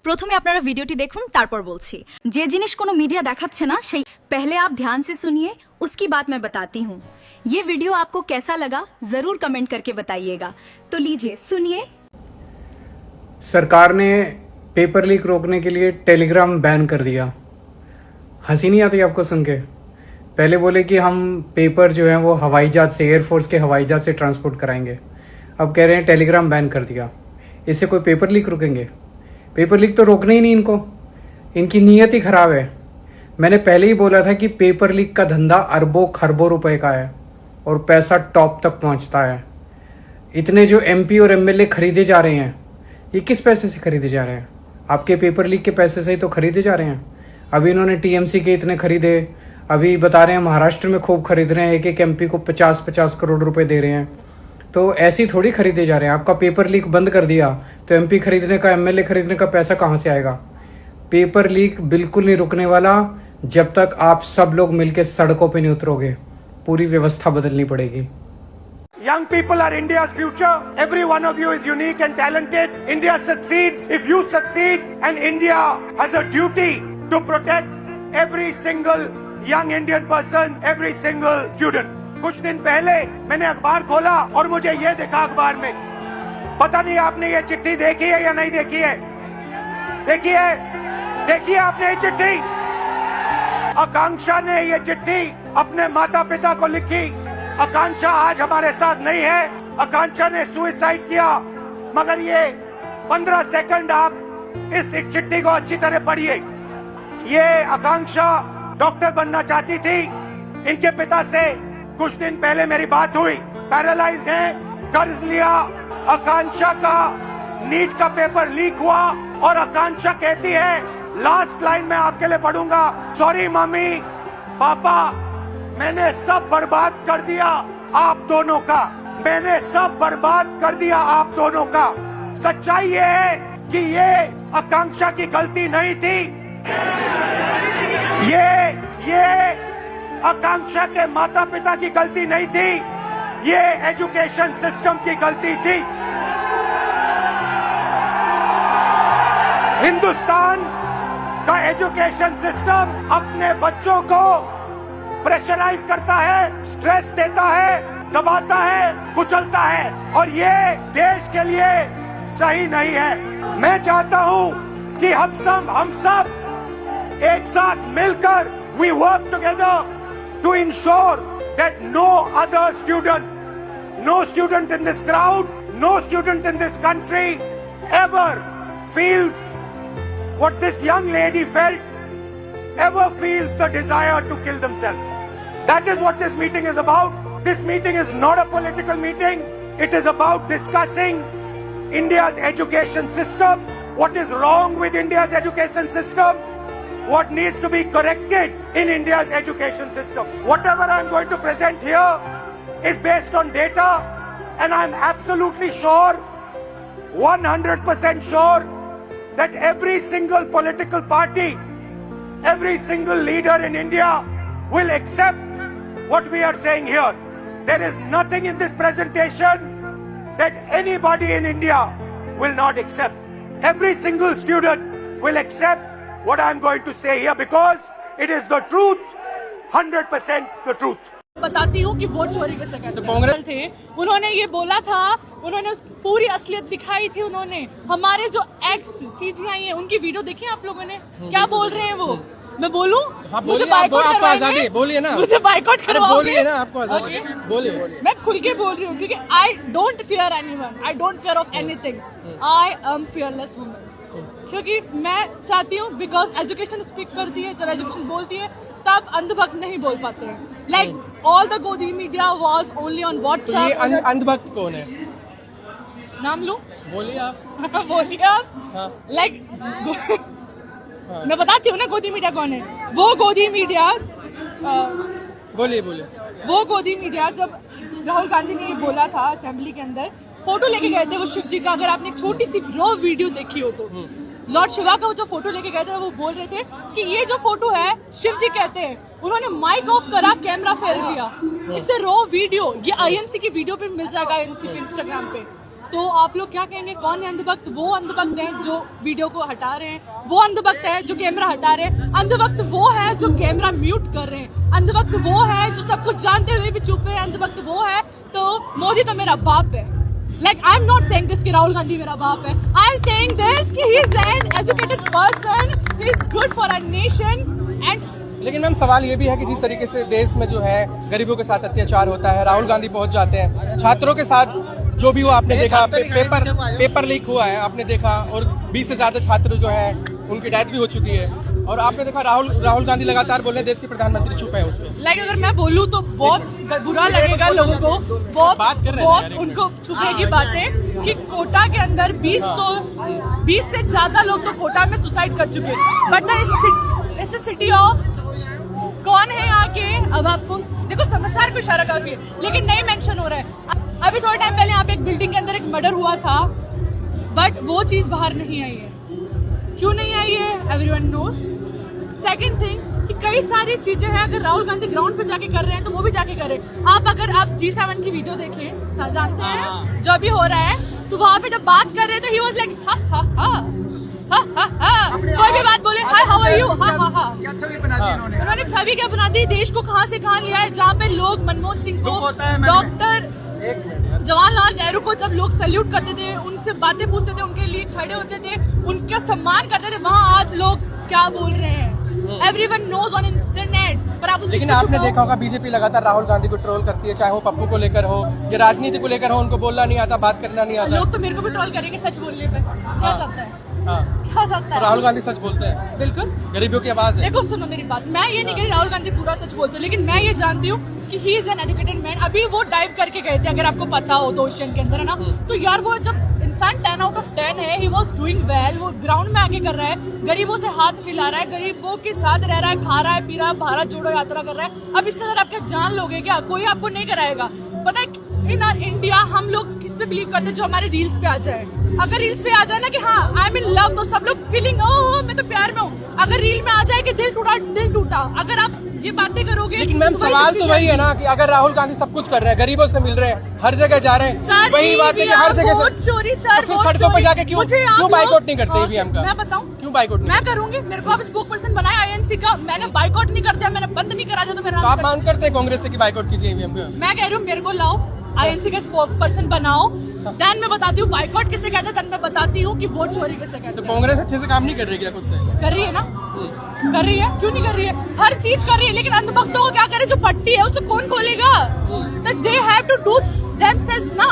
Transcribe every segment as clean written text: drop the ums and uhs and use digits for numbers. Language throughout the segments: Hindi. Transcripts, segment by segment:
প্রথমে আপনারা ভিডিওটি দেখুন তারপর বলছি যে জিনিস কোনো মিডিয়া দেখাচ্ছে না সেই पहले आप ध्यान से सुनिए उसकी बात मैं बताती हूँ। ये वीडियो आपको कैसा लगा जरूर कमेंट करके बताइएगा। तो लीजिए सुनिए। सरकार ने पेपर लीक रोकने के लिए टेलीग्राम बैन कर दिया। हंसी नहीं आती आपको सुन के? पहले बोले कि हम पेपर जो है वो हवाई जहाज से, एयरफोर्स के हवाई जहाज से ट्रांसपोर्ट कराएंगे, अब कह रहे हैं टेलीग्राम बैन कर दिया। इससे कोई पेपर लीक रुकेंगे? पेपर लीक तो रोकना ही नहीं इनको, इनकी नीयत ही खराब है। मैंने पहले ही बोला था कि पेपर लीक का धंधा अरबों खरबों रुपए का है और पैसा टॉप तक पहुंचता है। इतने जो एमपी और एमएलए खरीदे जा रहे हैं, ये किस पैसे से खरीदे जा रहे हैं? आपके पेपर लीक के पैसे से ही तो खरीदे जा रहे हैं। अभी इन्होंने टीएमसी के इतने खरीदे, अभी बता रहे हैं महाराष्ट्र में खूब खरीद रहे हैं, एक एक एमपी को 50-50 करोड़ रुपए दे रहे हैं। तो ऐसे ही थोड़ी खरीदे जा रहे हैं। आपका पेपर लीक बंद कर दिया तो एमपी खरीदने का, एमएलए खरीदने का पैसा कहाँ से आएगा? पेपर लीक बिल्कुल नहीं रुकने वाला जब तक आप सब लोग मिलकर सड़कों पे नहीं उतरोगे। पूरी व्यवस्था बदलनी पड़ेगी। Young people are India's future. Every one of you is unique and talented. India succeeds if you succeed, and India has a duty to protect every single young Indian person, every single student. कुछ दिन पहले मैंने अखबार खोला और मुझे ये देखा अखबार में, पता नहीं आपने ये चिट्ठी देखी है या नहीं देखी है? देखी है? देखी है आपने ये चिट्ठी? आकांक्षा ने ये चिट्ठी अपने माता पिता को लिखी। आकांक्षा आज हमारे साथ नहीं है, आकांक्षा ने सुसाइड किया, मगर ये 15 सेकंड आप इस चिट्ठी को अच्छी तरह पढ़िए। ये आकांक्षा डॉक्टर बनना चाहती थी। इनके पिता से कुछ दिन पहले मेरी बात हुई, पैरालाइज्ड है, कर्ज लिया। आकांक्षा का नीट का पेपर लीक हुआ और आकांक्षा कहती है, लास्ट लाइन में आपके लिए पढ़ूंगा, सॉरी मम्मी पापा, मैंने सब बर्बाद कर दिया आप दोनों का, मैंने सब बर्बाद कर दिया आप दोनों का। सच्चाई ये है कि ये आकांक्षा की गलती नहीं थी, ये आकांक्षा के माता पिता की गलती नहीं थी, ये एजुकेशन सिस्टम की गलती थी। हिंदुस्तान का एजुकेशन सिस्टम अपने बच्चों को प्रेशराइज करता है, स्ट्रेस देता है, दबाता है, कुचलता है, और ये देश के लिए सही नहीं है। मैं चाहता हूं कि हम सब एक साथ मिलकर we work together to ensure that no other student, no student in this crowd, no student in this country ever feels what this young lady felt, ever feels the desire to kill themselves. That is what this meeting is about. This meeting is not a political meeting. It is about discussing India's education system, what is wrong with India's education system, what needs to be corrected in India's education system. Whatever I'm going to present here is based on data, and I'm absolutely sure, 100% sure, that every single political party, every single leader in India will accept what we are saying here. There is nothing in this presentation that anybody in India will not accept. Every single student will accept what I am going to say here because it is the truth, 100% the truth. बताती हूँ कि वोट चोरी के कांग्रेस थे, उन्होंने ये बोला था, उन्होंने पूरी असलियत दिखाई थी। उन्होंने हमारे जो एक्स सीजीआई है उनकी वीडियो देखी आप लोगों ने, क्या बोल रहे हैं वो? मैं बोलूं? हाँ, बोलिए, आपको आजादी, बोलिए ना, मुझे बाइकॉट करवाओगे? बोलिए ना, आपको आजादी, बोलिए। मैं खुल के बोल रही हूँ क्योंकि I don't fear anyone, I don't fear of anything, I am fearless woman. क्योंकि मैं चाहती हूँ, बिकॉज एजुकेशन स्पीक करती है, जब एजुकेशन बोलती है तब अंधभक्त नहीं बोल पाते हैं। लाइक ऑल द गोदी media was only on WhatsApp. तो ये अंधभक्त कौन है? नाम लूं? बोलिए आप। बोलिए आप। हाँ। लाइक हाँ। मैं बताती हूँ ना गोदी मीडिया कौन है। वो गोदी मीडिया बोलिए। वो गोदी मीडिया जब राहुल गांधी ने ये बोला था असेंबली के अंदर, फोटो लेके गए थे वो शिव जी का, अगर आपने एक छोटी सी रॉ वीडियो देखी हो तो लॉर्ड शिवा का वो जो फोटो लेके गए थे वो बोल रहे थे कि ये जो फोटो है शिव जी कहते हैं, उन्होंने माइक ऑफ करा, कैमरा फेर दिया। इट्स अ रॉ वीडियो, ये आईएनसी की वीडियो पे मिल जाएगा, आईएनसी पे इंस्टाग्राम पे। तो आप लोग क्या कहेंगे, कौन है अंधभक्त? वो अंधभक्त है जो वीडियो को हटा रहे हैं, वो अंधभक्त है जो कैमरा हटा रहे हैं, अंधभक्त वो है जो कैमरा म्यूट कर रहे हैं, अंधभक्त वो है जो सब कुछ जानते हुए भी चुप है, अंधभक्त वो है। तो मोदी तो मेरा बाप है। Like I'm not saying this कि राहुल गांधी मेरा बाप है। I'm saying this कि he is an educated person, he is good for our nation and लेकिन मैम सवाल ये भी है कि जिस तरीके से देश में जो है गरीबों के साथ अत्याचार होता है, राहुल गांधी पहुंच जाते हैं, छात्रों के साथ जो भी वो आपने देखा, पेपर लीक हुआ है आपने देखा, और 20 से ज्यादा छात्र जो है उनकी डेथ भी हो चुकी है, और आपने देखा राहुल गांधी लगातार बोल रहे हैं देश के प्रधानमंत्री चुप है उस पर। लाइक अगर मैं बोलूँ तो बहुत बुरा लगेगा लोगों को, बहुत उनको छुपेगी बातें कि कोटा के अंदर 20 से ज्यादा लोग तो कोटा में सुसाइड कर चुके हैं। But it's a city of, कौन है यहाँ के, अब आपको देखो समझदार को इशारा काफी है, लेकिन नहीं मेंशन हो रहा है। अभी थोड़े टाइम पहले यहाँ पे एक बिल्डिंग के अंदर एक मर्डर हुआ था, बट वो चीज बाहर नहीं आई है। क्यों नहीं आई है? Everyone knows. सेकंड थिंग कि कई सारी चीजें हैं, अगर राहुल गांधी ग्राउंड पे जाके कर रहे हैं तो वो भी जाके करें। अगर आप G7 की वीडियो देखें, जानते हैं जो भी हो रहा है, तो वहां पे जब बात कर रहे हैं तो ही वाज लाइक कोई भी बात बोले, हाय हाउ आर यू, क्या छवि बना दी इन्होंने? उन्होंने छवि क्या बना दी, देश को कहां से कहां लिया है, जहाँ पे लोग मनमोहन सिंह को, डॉक्टर जवाहरलाल नेहरू को जब लोग सैल्यूट करते थे, उनसे बातें पूछते थे, उनके लिए खड़े होते थे, उनका सम्मान करते थे, वहाँ आज लोग क्या बोल रहे हैं? Everyone knows on internet. पर आप लेकिन आपने देखा होगा बीजेपी लगातार राहुल गांधी को ट्रोल करती है, चाहे वो पप्पू को लेकर हो या राजनीति को लेकर हो, उनको बोलना नहीं आता, बात करना नहीं आता। लोग तो मेरे को भी ट्रोल करेंगे सच बोलने पे, क्या जाता है, क्या जाता है। राहुल गांधी सच बोलते हैं, बिल्कुल गरीबों की आवाज है। देखो सुनो मेरी बात, मैं ये नहीं कह रही राहुल गांधी पूरा सच बोलते, लेकिन मैं ये जानती हूँ कि he is an educated man. अभी वो डाइव करके गए थे, अगर आपको पता हो तो ओशियन के अंदर, है ना, तो यार वो जब इंसान 10 out of 10 है, ही वॉज डूइंग वेल, वो ग्राउंड में आके कर रहा है, गरीबों से हाथ मिला रहा है, गरीबों के साथ रह रहा है, खा रहा है, पी रहा है, भारत जोड़ो यात्रा कर रहा है। अब इससे अगर आप क्या जान लोगे क्या? कोई आपको नहीं कराएगा। पता है इन इंडिया हम लोग किस पे बिलीव करते हैं? जो हमारे रील्स पे आ जाए। अगर रील्स पे आ जाए ना कि हाँ आई एम इन लव, तो सब लोग फीलिंग ओ मैं तो प्यार में हूँ। अगर रील में आ जाए कि दिल टूटा, अगर आप ये बातें करोगे, लेकिन मैम सवाल तो वही है ना कि अगर राहुल गांधी सब कुछ कर रहे हैं, गरीबों से मिल रहे हैं, हर जगह जा रहे हैं, वही बात है कि हर जगह चोरी सर, फिर सड़कों पे जाके क्यों बाइकआउट नहीं करते ईवीएम का? मैं बताऊं क्यों बाइकआउट नहीं? मैं करूंगी, मेरे को आप स्पोक पर्सन बनाया आईएनसी का, मैंने बाइकआउट नहीं कर दिया, मैंने बंद नहीं करा दिया, तो मेरा आप मांग करते हैं कांग्रेस से कि बाइकआउट कीजिए ईवीएम का? मैं कह रही हूँ मेरे को लाओ, आईएनसी का स्पोक पर्सन बनाओ, देन मैं बताती हूँ बाइकआउट किसे कहते हैं, देन मैं बताती हूँ कि वोट चोरी किसे कहते तो हैं। कांग्रेस अच्छे से काम नहीं कर रही क्या खुद से? कर रही है ना, कर रही है, क्यों नहीं कर रही है? हर चीज कर रही है, लेकिन अंधभक्तों को क्या करे? जो पट्टी है उसे कौन खोलेगा? तो they have to do themselves ना।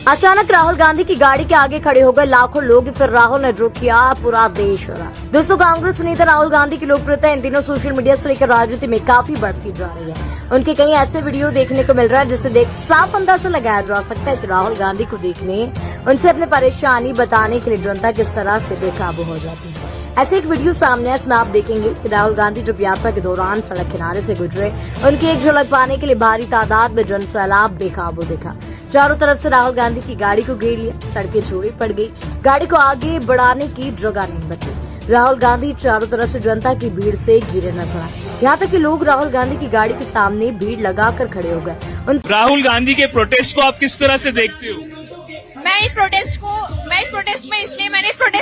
अचानक राहुल गांधी की गाड़ी के आगे खड़े हो गए लाखों लोग, फिर राहुल ने जो किया पूरा देश रहा। दोस्तों, कांग्रेस नेता राहुल गांधी की लोकप्रियता इन दिनों सोशल मीडिया से लेकर राजनीति में काफी बढ़ती जा रही है। उनके कई ऐसे वीडियो देखने को मिल रहा है जिसे देख साफ अंदाजा लगाया जा सकता है कि राहुल गांधी को देखने, उनसे अपनी परेशानी बताने के लिए जनता किस तरह से बेकाबू हो जाती है। ऐसे एक वीडियो सामने है, इसमें आप देखेंगे कि राहुल गांधी जब यात्रा के दौरान सड़क किनारे से गुजरे, उनकी एक झलक पाने के लिए भारी तादाद में जनसैलाब बेकाबू दिखा। चारों तरफ से राहुल गांधी की गाड़ी को घेर लिया, सड़कें चौड़ी पड़ गई, गाड़ी को आगे बढ़ाने की जगह नहीं बची। राहुल गांधी चारों तरफ से जनता की भीड़ से घिरे नजर आए, यहाँ तक कि लोग राहुल गांधी की गाड़ी के सामने भीड़ लगाकर खड़े हो गए। राहुल गांधी के प्रोटेस्ट को आप किस तरह से देखते हो? मैंने इस प्रोटेस्ट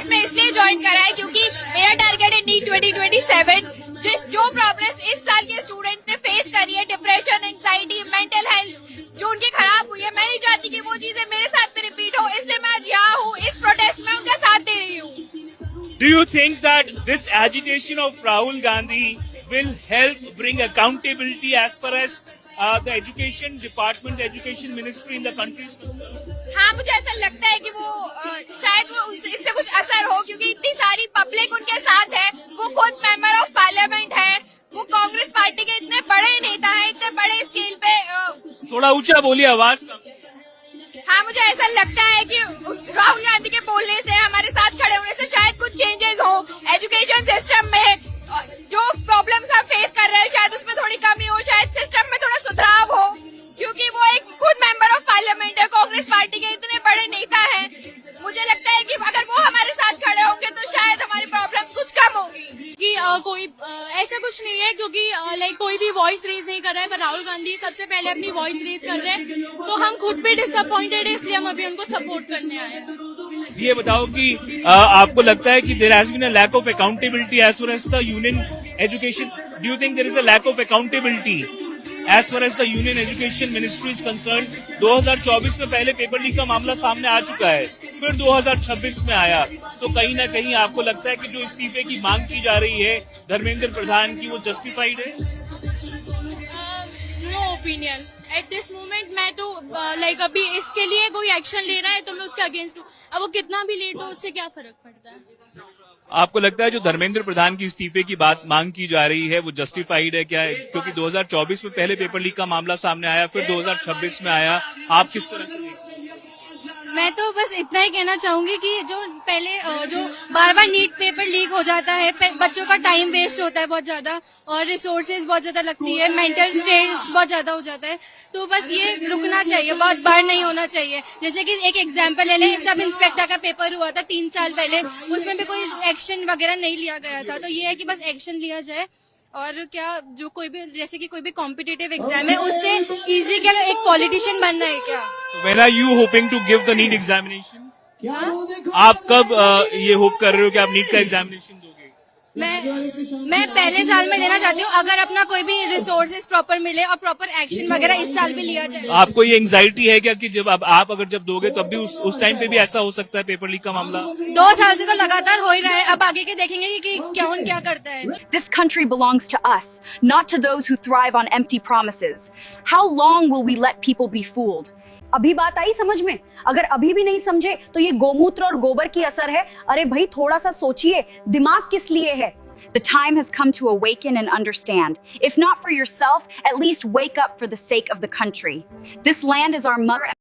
में इसलिए ज्वाइन करा है क्योंकि मेरा टारगेट है नीट 2027। जो प्रॉब्लम्स इस साल के स्टूडेंट्स ने फेस करी है, डिप्रेशन, एंजाइटी, मेंटल हेल्थ जो उनकी खराब हुई है, मैं नहीं चाहती कि वो चीजें मेरे साथ में रिपीट हो, इसलिए मैं आज यहाँ हूँ, इस प्रोटेस्ट में उनका साथ दे रही हूँ। Do you think that this agitation of Rahul Gandhi will help bring accountability as far as the education department, the education ministry in the country is concerned? हाँ, मुझे ऐसा लगता है कि वो शायद वो उनसे इससे कुछ असर हो, क्योंकि इतनी सारी पब्लिक उनके साथ है, वो खुद मेंबर ऑफ पार्लियामेंट है, वो कांग्रेस पार्टी के इतने बड़े नेता हैं, इतने बड़े स्केल पे। थोड़ा ऊंचा बोलिए, आवाज कम। हाँ, मुझे ऐसा लगता है कि राहुल गांधी के बोलने से, हमारे साथ खड़े होने से शायद कुछ चेंजेस हो एजुकेशन सिस्टम में। जो प्रॉब्लम्स हम फेस कर रहे हैं शायद उसमें थोड़ी कमी हो, शायद सिस्टम में थोड़ा सुधार हो, क्योंकि वो एक खुद मेंबर ऑफ पार्लियामेंट है, कांग्रेस पार्टी के इतने बड़े नेता हैं। मुझे लगता है कि अगर वो हमारे साथ खड़े होंगे तो शायद हमारी प्रॉब्लम्स कुछ कम होंगी। कि कोई ऐसे ऐसा कुछ नहीं है क्योंकि लाइक कोई भी वॉइस रेज नहीं कर रहा है, पर राहुल गांधी सबसे पहले अपनी वॉइस रेज कर रहे हैं, तो हम खुद भी डिसअपॉइंटेड है, इसलिए हम अभी उनको सपोर्ट करने आए हैं। ये बताओ कि आपको लगता है कि there has been a lack of accountability as far as the union education, do you think there is a lack of accountability as far as the union education ministry is concern? 2024 में पहले पेपर लीक का मामला सामने आ चुका है, फिर 2026 में आया, तो कहीं ना कहीं आपको लगता है कि जो इस्तीफे की मांग की जा रही है धर्मेंद्र प्रधान की, वो जस्टिफाइड है? No opinion at this moment. मैं तो लाइक अभी इसके लिए कोई एक्शन ले रहा है तो मैं उसके अगेंस्ट हूँ। अब वो कितना भी लेट हो उससे क्या फर्क पड़ता है? आपको लगता है जो धर्मेंद्र प्रधान की इस्तीफे की बात मांग की जा रही है वो जस्टिफाइड है क्या? क्योंकि 2024 में पहले पेपर लीक का मामला सामने आया, फिर 2026 में आया, आप किस तरह से देखते हैं? मैं तो बस इतना ही कहना चाहूंगी कि जो पहले जो बार बार नीट पेपर लीक हो जाता है, बच्चों का टाइम वेस्ट होता है बहुत ज्यादा, और रिसोर्सेज बहुत ज्यादा लगती है, मेंटल स्ट्रेस बहुत ज्यादा हो जाता है, तो बस ये रुकना चाहिए, बहुत बार नहीं होना चाहिए। जैसे कि एक एग्जांपल ले लें, सब इंस्पेक्टर का पेपर हुआ था 3 साल पहले, उसमें भी कोई एक्शन वगैरह नहीं लिया गया था, तो ये है कि बस एक्शन लिया जाए। और क्या जो कोई भी जैसे कि कोई भी कॉम्पिटिटिव एग्जाम है उससे इजी क्या एक पॉलिटिशियन बनना है क्या? When are you hoping to give the NEET examination? आप कब ये होप कर रहे हो कि आप नीट का एग्जामिनेशन दोगे? मैं पहले साल में देना चाहती हूँ, अगर अपना कोई भी रिसोर्सेज प्रॉपर मिले और प्रॉपर एक्शन वगैरह इस साल भी लिया जाए। आपको ये एंजाइटी है क्या कि जब आप अगर जब दोगे तब भी उस टाइम पे भी ऐसा हो सकता है पेपर लीक का मामला? 2 साल से तो लगातार हो ही रहा है, अब आगे के देखेंगे कि कौन क्या करता है। This country belongs to us, not to those who thrive on empty promises. How long will we let people be fooled? अभी बात आई समझ में? अगर अभी भी नहीं समझे तो ये गोमूत्र और गोबर की असर है। अरे भाई थोड़ा सा सोचिए, दिमाग किस लिए है? The time has come to awaken and understand. If not for yourself, at least wake up for the sake of the country. This land is our mother.